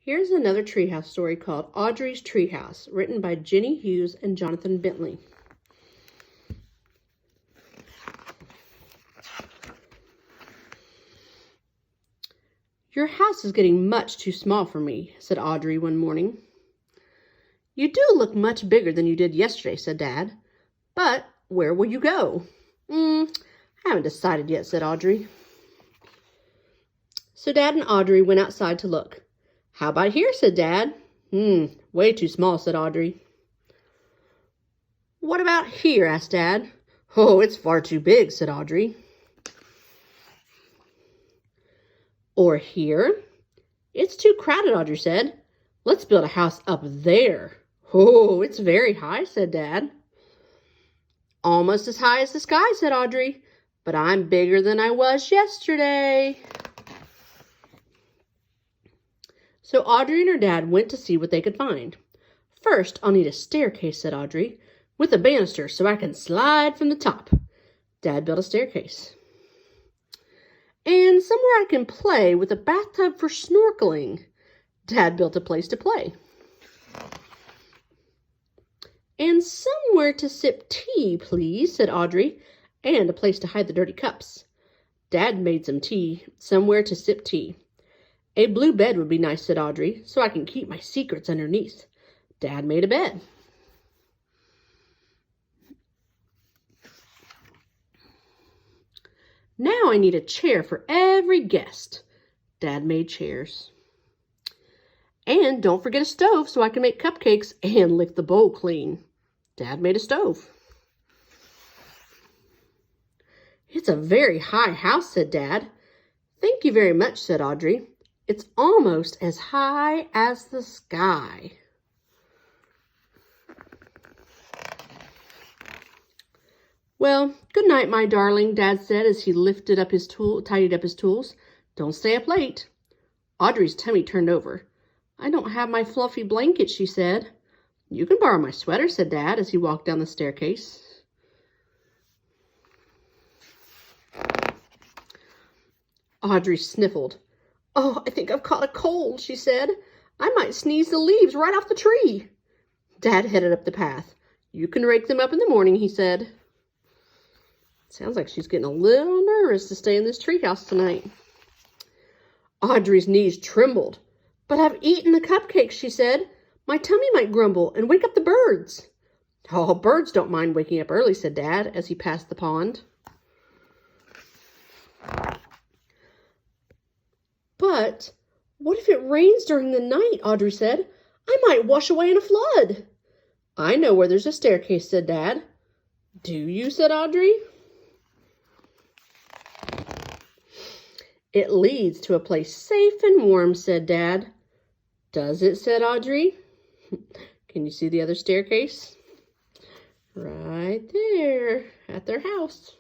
Here's another Treehouse story called Audrey's Treehouse, written by Jenny Hughes and Jonathan Bentley. "Your house is getting much too small for me," said Audrey one morning. "You do look much bigger than you did yesterday," said Dad. "But where will you go?" I haven't decided yet," said Audrey. So Dad and Audrey went outside to look. "How about here?" said Dad. Way too small," said Audrey. "What about here?" asked Dad. "Oh, it's far too big," said Audrey. "Or here?" "It's too crowded," Audrey said. "Let's build a house up there." "Oh, it's very high," said Dad. "Almost as high as the sky," said Audrey. "But I'm bigger than I was yesterday." So Audrey and her dad went to see what they could find. "First, I'll need a staircase," said Audrey, "with a banister so I can slide from the top." Dad built a staircase. "And somewhere I can play with a bathtub for snorkeling." Dad built a place to play. "And somewhere to sip tea, please," said Audrey, "and a place to hide the dirty cups." Dad made some tea, somewhere to sip tea. "A blue bed would be nice," said Audrey, "so I can keep my secrets underneath." Dad made a bed. "Now I need a chair for every guest." Dad made chairs. "And don't forget a stove so I can make cupcakes and lick the bowl clean." Dad made a stove. "It's a very high house," said Dad. "Thank you very much," said Audrey. "It's almost as high as the sky." "Well, good night, my darling," Dad said as he tidied up his tools. "Don't stay up late." Audrey's tummy turned over. "I don't have my fluffy blanket," she said. "You can borrow my sweater," said Dad as he walked down the staircase. Audrey sniffled. "Oh, I think I've caught a cold," she said. "I might sneeze the leaves right off the tree." Dad headed up the path. "You can rake them up in the morning," he said. Sounds like she's getting a little nervous to stay in this treehouse tonight. Audrey's knees trembled. "But I've eaten the cupcakes," she said. "My tummy might grumble and wake up the birds." "Oh, birds don't mind waking up early," said Dad as he passed the pond. "But what if it rains during the night?" Audrey said. "I might wash away in a flood." "I know where there's a staircase," said Dad. "Do you?" said Audrey. "It leads to a place safe and warm," said Dad. "Does it?" said Audrey. Can you see the other staircase? Right there at their house.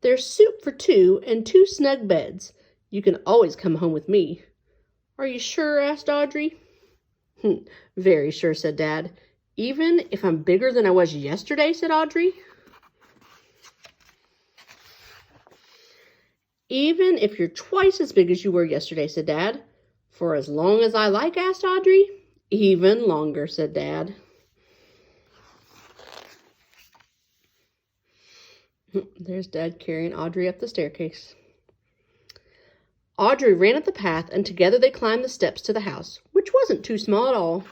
"There's soup for two and two snug beds. You can always come home with me." "Are you sure?" asked Audrey. "Very sure," said Dad. "Even if I'm bigger than I was yesterday," said Audrey. "Even if you're twice as big as you were yesterday," said Dad. "For as long as I like?" asked Audrey. "Even longer," said Dad. There's Dad carrying Audrey up the staircase. Audrey ran up the path, and together they climbed the steps to the house, which wasn't too small at all.